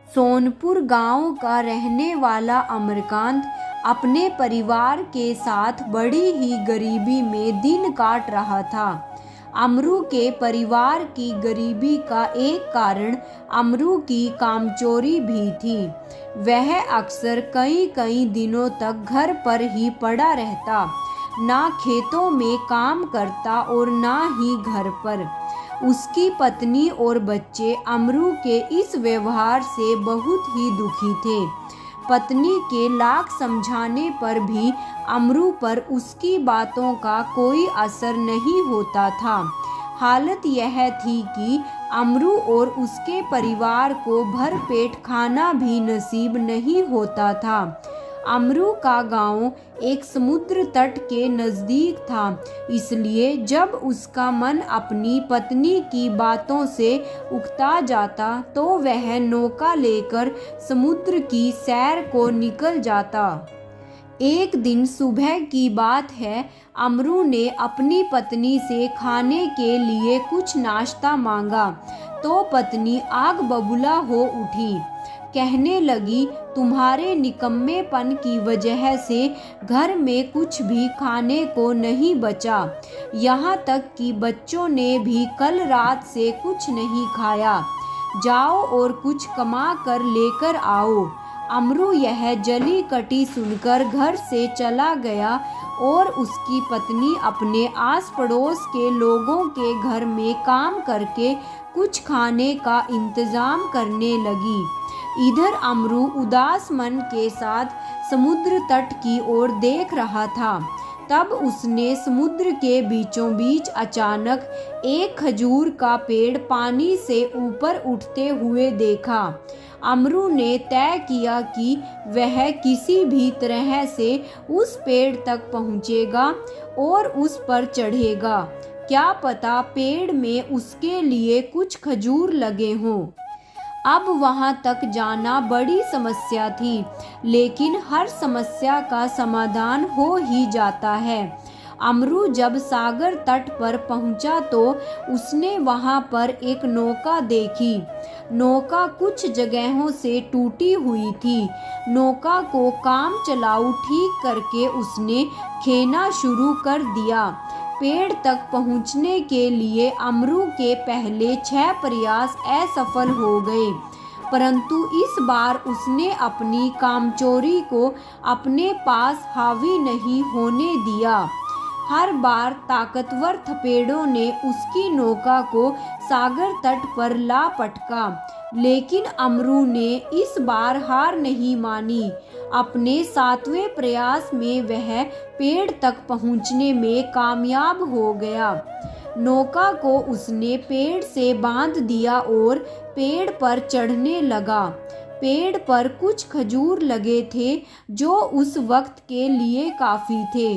सोनपुर गांव का रहने वाला अमरकांत अपने परिवार के साथ बड़ी ही गरीबी में दिन काट रहा था। अमरू के परिवार की गरीबी का एक कारण अमरू की कामचोरी भी थी। वह अक्सर कई कई दिनों तक घर पर ही पड़ा रहता, ना खेतों में काम करता और ना ही घर पर। उसकी पत्नी और बच्चे अमरू के इस व्यवहार से बहुत ही दुखी थे। पत्नी के लाख समझाने पर भी अमरू पर उसकी बातों का कोई असर नहीं होता था। हालत यह थी कि अमरू और उसके परिवार को भरपेट खाना भी नसीब नहीं होता था। अमरू का गांव एक समुद्र तट के नज़दीक था, इसलिए जब उसका मन अपनी पत्नी की बातों से उकता जाता तो वह नौका लेकर समुद्र की सैर को निकल जाता। एक दिन सुबह की बात है, अमरू ने अपनी पत्नी से खाने के लिए कुछ नाश्ता मांगा तो पत्नी आग बबूला हो उठी। कहने लगी, तुम्हारे निकम्मेपन की वजह से घर में कुछ भी खाने को नहीं बचा। यहाँ तक कि बच्चों ने भी कल रात से कुछ नहीं खाया। जाओ और कुछ कमा कर लेकर आओ। अमरू यह जली कटी सुनकर घर से चला गया और उसकी पत्नी अपने आस पड़ोस के लोगों के घर में काम करके कुछ खाने का इंतजाम करने लगी। इधर अमरू उदास मन के साथ समुद्र तट की ओर देख रहा था। तब उसने समुद्र के बीचों बीच अचानक एक खजूर का पेड़ पानी से ऊपर उठते हुए देखा। अमरू ने तय किया कि वह किसी भी तरह से उस पेड़ तक पहुंचेगा और उस पर चढ़ेगा। क्या पता पेड़ में उसके लिए कुछ खजूर लगे हों। अब वहां तक जाना बड़ी समस्या थी, लेकिन हर समस्या का समाधान हो ही जाता है। अमरू जब सागर तट पर पहुंचा तो उसने वहां पर एक नौका देखी। नौका कुछ जगहों से टूटी हुई थी। नौका को काम चलाऊ ठीक करके उसने खेना शुरू कर दिया। पेड़ तक पहुंचने के लिए अमरू के पहले 6 प्रयास असफल हो गए, परंतु इस बार उसने अपनी कामचोरी को अपने पास हावी नहीं होने दिया। हर बार ताकतवर थपेड़ों ने उसकी नौका को सागर तट पर ला पटका, लेकिन अमरू ने इस बार हार नहीं मानी। अपने 7वें प्रयास में वह पेड़ तक पहुंचने में कामयाब हो गया। नौका को उसने पेड़ से बांध दिया और पेड़ पर चढ़ने लगा। पेड़ पर कुछ खजूर लगे थे जो उस वक्त के लिए काफी थे।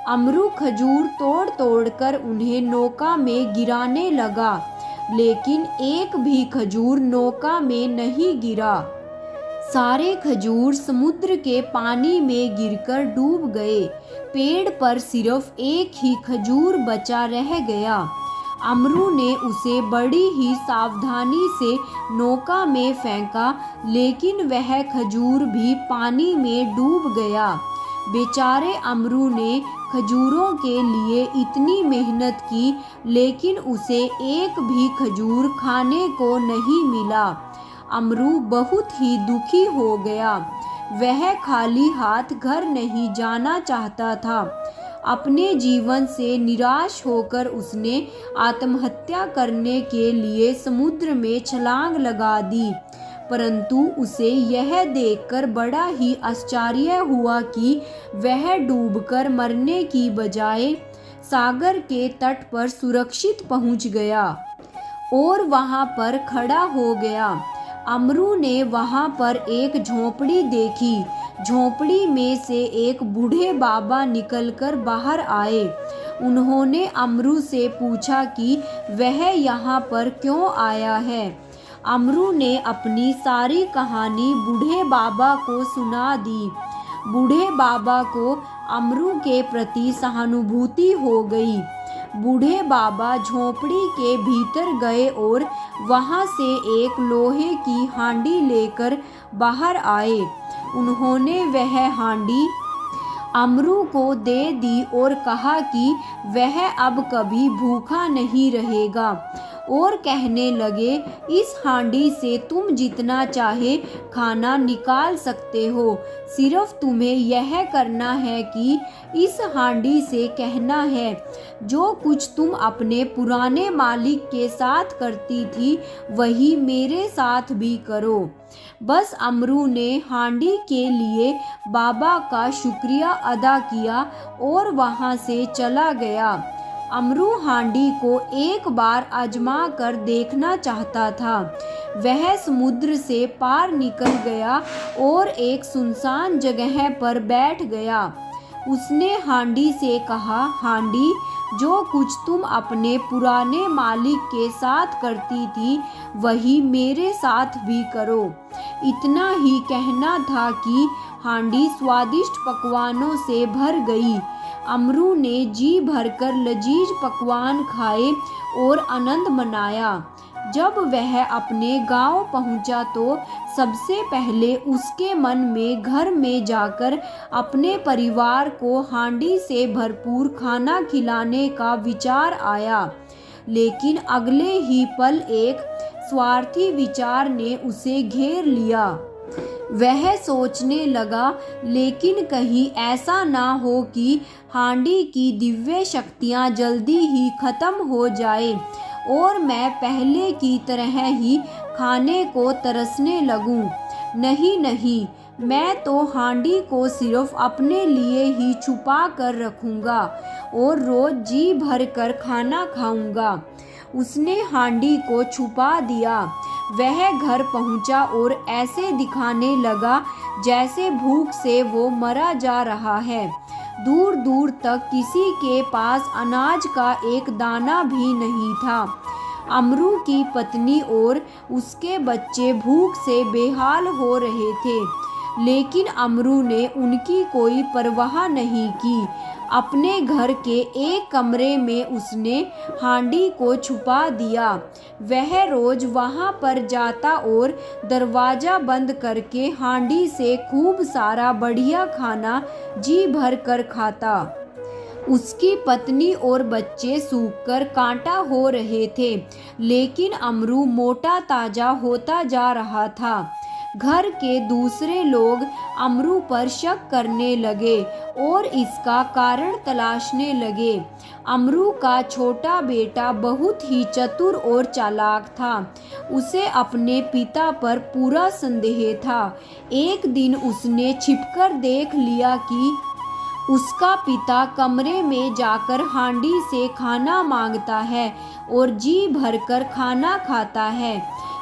अमरू खजूर तोड़ तोड़ कर उन्हें नौका में गिराने लगा, लेकिन एक भी खजूर नौका में नहीं गिरा। सारे खजूर समुद्र के पानी में गिरकर डूब गए। पेड़ पर सिर्फ एक ही खजूर बचा रह गया। अमरू ने उसे बड़ी ही सावधानी से नौका में फेंका, लेकिन वह खजूर भी पानी में डूब गया। बेचारे अमरू ने खजूरों के लिए इतनी मेहनत की, लेकिन उसे एक भी खजूर खाने को नहीं मिला। अमरू बहुत ही दुखी हो गया। वह खाली हाथ घर नहीं जाना चाहता था। अपने जीवन से निराश होकर उसने आत्महत्या करने के लिए समुद्र में छलांग लगा दी, परंतु उसे यह देखकर बड़ा ही आश्चर्य हुआ कि वह डूबकर मरने की बजाय सागर के तट पर सुरक्षित पहुंच गया और वहां पर खड़ा हो गया। अमरू ने वहां पर एक झोंपड़ी देखी। झोंपड़ी में से एक बूढ़े बाबा निकलकर बाहर आए। उन्होंने अमरू से पूछा कि वह यहाँ पर क्यों आया है। अमरू ने अपनी सारी कहानी बूढ़े बाबा को सुना दी। बूढ़े बाबा को अमरू के प्रति सहानुभूति हो गई। बूढ़े बाबा झोंपड़ी के भीतर गए और वहां से एक लोहे की हांडी लेकर बाहर आए। उन्होंने वह हांडी अमरू को दे दी और कहा कि वह अब कभी भूखा नहीं रहेगा, और कहने लगे, इस हांडी से तुम जितना चाहे खाना निकाल सकते हो। सिर्फ तुम्हें यह करना है कि इस हांडी से कहना है, जो कुछ तुम अपने पुराने मालिक के साथ करती थी वही मेरे साथ भी करो। बस अमरू ने हांडी के लिए बाबा का शुक्रिया अदा किया और वहां से चला गया। अमरू हांडी को एक बार आजमा कर देखना चाहता था। वह समुद्र से पार निकल गया और एक सुनसान जगह पर बैठ गया। उसने हांडी से कहा, हांडी, जो कुछ तुम अपने पुराने मालिक के साथ करती थी वही मेरे साथ भी करो। इतना ही कहना था कि हांडी स्वादिष्ट पकवानों से भर गई। अमरू ने जी भरकर लजीज पकवान खाए और आनंद मनाया। जब वह अपने गांव पहुंचा तो सबसे पहले उसके मन में घर में जाकर अपने परिवार को हांडी से भरपूर खाना खिलाने का विचार आया। लेकिन अगले ही पल एक स्वार्थी विचार ने उसे घेर लिया। वह सोचने लगा, लेकिन कहीं ऐसा ना हो कि हांडी की दिव्य शक्तियाँ जल्दी ही खत्म हो जाए और मैं पहले की तरह ही खाने को तरसने लगूं। नहीं नहीं, मैं तो हांडी को सिर्फ अपने लिए ही छुपा कर रखूँगा और रोज जी भर कर खाना खाऊंगा। उसने हांडी को छुपा दिया। वह घर पहुंचा और ऐसे दिखाने लगा जैसे भूख से वो मरा जा रहा है। दूर दूर तक किसी के पास अनाज का एक दाना भी नहीं था। अमरू की पत्नी और उसके बच्चे भूख से बेहाल हो रहे थे, लेकिन अमरू ने उनकी कोई परवाह नहीं की। अपने घर के एक कमरे में उसने हांडी को छुपा दिया। वह रोज वहां पर जाता और दरवाजा बंद करके हांडी से खूब सारा बढ़िया खाना जी भर कर खाता। उसकी पत्नी और बच्चे सूखकर कांटा हो रहे थे, लेकिन अमरू मोटा ताजा होता जा रहा था। घर के दूसरे लोग अमरू पर शक करने लगे और इसका कारण तलाशने लगे। अमरू का छोटा बेटा बहुत ही चतुर और चालाक था। उसे अपने पिता पर पूरा संदेह था। एक दिन उसने छिपकर देख लिया कि उसका पिता कमरे में जाकर हांडी से खाना मांगता है और जी भरकर खाना खाता है।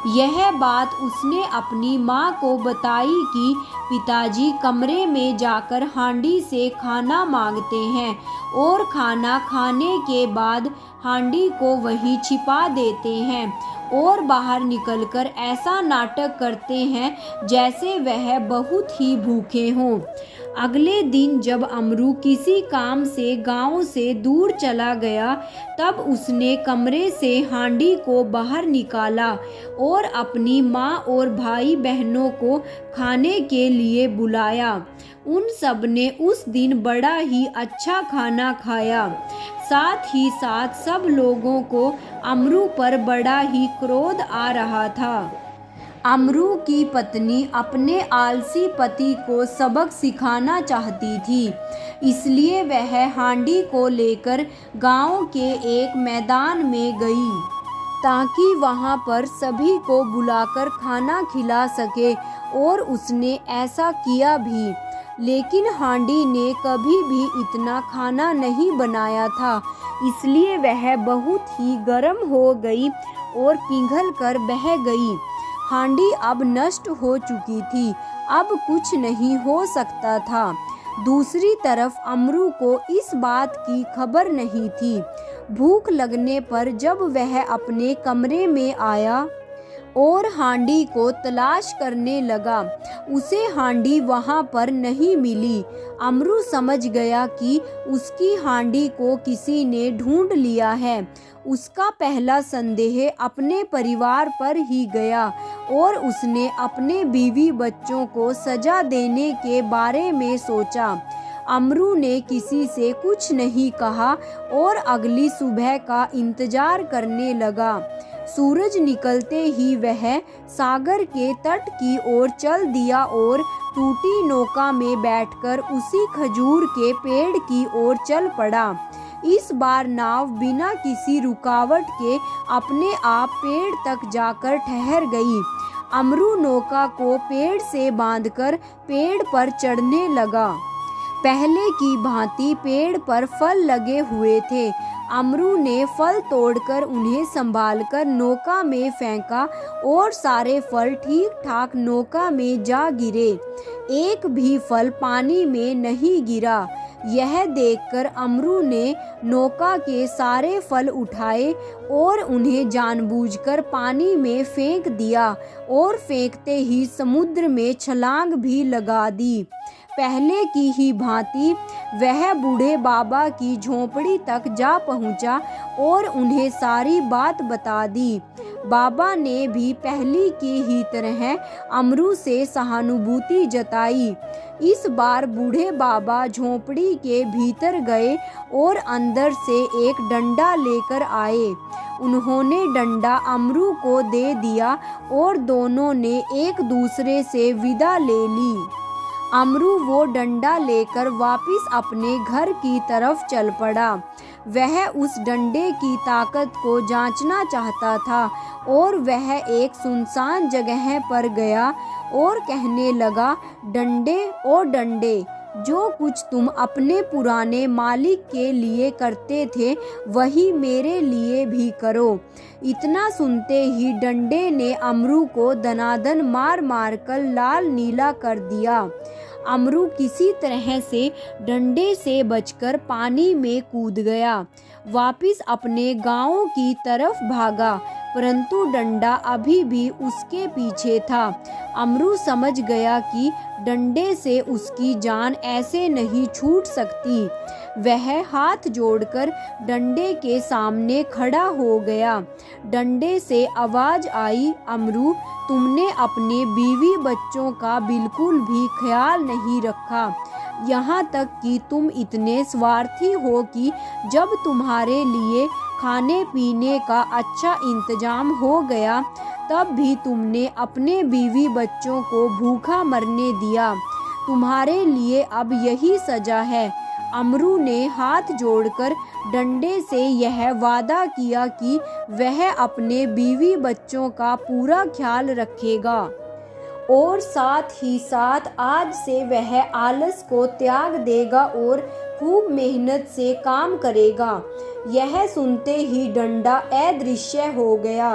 यह बात उसने अपनी माँ को बताई कि पिताजी कमरे में जाकर हांडी से खाना मांगते हैं और खाना खाने के बाद हांडी को वहीं छिपा देते हैं और बाहर निकलकर ऐसा नाटक करते हैं जैसे वह बहुत ही भूखे हों। अगले दिन जब अमरू किसी काम से गांव से दूर चला गया, तब उसने कमरे से हांडी को बाहर निकाला और अपनी माँ और भाई बहनों को खाने के लिए बुलाया। उन सब ने उस दिन बड़ा ही अच्छा खाना खाया। साथ ही साथ सब लोगों को अमरू पर बड़ा ही क्रोध आ रहा था। अमरू की पत्नी अपने आलसी पति को सबक सिखाना चाहती थी, इसलिए वह हांडी को लेकर गांव के एक मैदान में गई ताकि वहां पर सभी को बुलाकर खाना खिला सके, और उसने ऐसा किया भी। लेकिन हांडी ने कभी भी इतना खाना नहीं बनाया था, इसलिए वह बहुत ही गर्म हो गई और पिघल कर बह गई। हांडी अब नष्ट हो चुकी थी, अब कुछ नहीं हो सकता था। दूसरी तरफ अमरू को इस बात की खबर नहीं थी। भूख लगने पर जब वह अपने कमरे में आया, और हांडी को तलाश करने लगा। उसे हांडी वहां पर नहीं मिली। अमरू समझ गया कि उसकी हांडी को किसी ने ढूंढ लिया है। उसका पहला संदेह अपने परिवार पर ही गया और उसने अपने बीवी बच्चों को सजा देने के बारे में सोचा। अमरू ने किसी से कुछ नहीं कहा और अगली सुबह का इंतजार करने लगा। सूरज निकलते ही वह सागर के तट की ओर चल दिया और टूटी नौका में बैठकर उसी खजूर के पेड़ की ओर चल पड़ा। इस बार नाव बिना किसी रुकावट के अपने आप पेड़ तक जाकर ठहर गई। अमरू नौका को पेड़ से बांधकर पेड़ पर चढ़ने लगा। पहले की भांति पेड़ पर फल लगे हुए थे। अमरू ने फल तोड़कर उन्हें संभालकर नौका में फेंका और सारे फल ठीक ठाक नौका में जा गिरे। एक भी फल पानी में नहीं गिरा। यह देखकर अमरू ने नौका के सारे फल उठाए और उन्हें जानबूझकर पानी में फेंक दिया और फेंकते ही समुद्र में छलांग भी लगा दी। पहले की ही भांति वह बूढ़े बाबा की झोंपड़ी तक जा पहुंचा और उन्हें सारी बात बता दी। बाबा ने भी पहली की ही तरह अमरू से सहानुभूति जताई। इस बार बूढ़े बाबा झोंपड़ी के भीतर गए और अंदर से एक डंडा लेकर आए। उन्होंने डंडा अमरू को दे दिया और दोनों ने एक दूसरे से विदा ले ली। अमरू वो डंडा लेकर वापस अपने घर की तरफ चल पड़ा। वह उस डंडे की ताकत को जांचना चाहता था और वह एक सुनसान जगह पर गया और कहने लगा, डंडे ओ डंडे, जो कुछ तुम अपने पुराने मालिक के लिए करते थे वही मेरे लिए भी करो। इतना सुनते ही डंडे ने अमरू को दनादन मार मार कर लाल नीला कर दिया। अमरू किसी तरह से डंडे से बचकर पानी में कूद गया। वापिस अपने गांव की तरफ भागा, परंतु डंडा अभी भी उसके पीछे था। अमरू समझ गया कि डंडे से उसकी जान ऐसे नहीं छूट सकती। वह हाथ जोड़कर डंडे के सामने खड़ा हो गया। डंडे से आवाज आई, अमरू, तुमने अपने बीवी बच्चों का बिल्कुल भी ख्याल नहीं रखा। यहाँ तक कि तुम इतने स्वार्थी हो कि जब तुम्हारे लिए खाने पीने का अच्छा इंतजाम हो गया तब भी तुमने अपने बीवी बच्चों को भूखा मरने दिया। तुम्हारे लिए अब यही सजा है। अमरू ने हाथ जोड़कर डंडे से यह वादा किया कि वह अपने बीवी बच्चों का पूरा ख्याल रखेगा और साथ ही साथ आज से वह आलस को त्याग देगा और खूब मेहनत से काम करेगा। यह सुनते ही डंडा अदृश्य हो गया।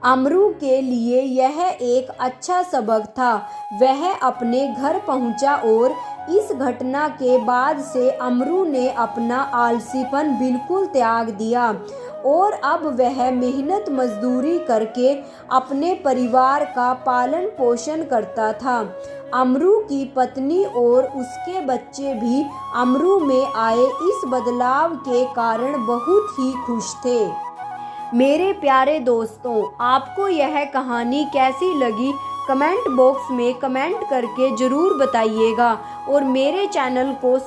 अमरू के लिए यह एक अच्छा सबक था। वह अपने घर पहुंचा और इस घटना के बाद से अमरू ने अपना आलसीपन बिल्कुल त्याग दिया और अब वह मेहनत मजदूरी करके अपने परिवार का पालन पोषण करता था। अमरू की पत्नी और उसके बच्चे भी अमरू में आए इस बदलाव के कारण बहुत ही खुश थे। मेरे प्यारे दोस्तों, आपको यह कहानी कैसी लगी कमेंट बॉक्स में कमेंट करके ज़रूर बताइएगा और मेरे चैनल को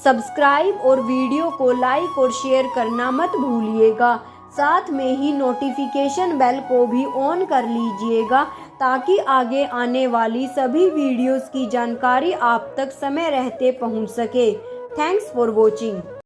सब्सक्राइब और वीडियो को लाइक और शेयर करना मत भूलिएगा। साथ में ही नोटिफिकेशन बेल को भी ऑन कर लीजिएगा ताकि आगे आने वाली सभी वीडियोस की जानकारी आप तक समय रहते पहुंच सके। Thanks for watching.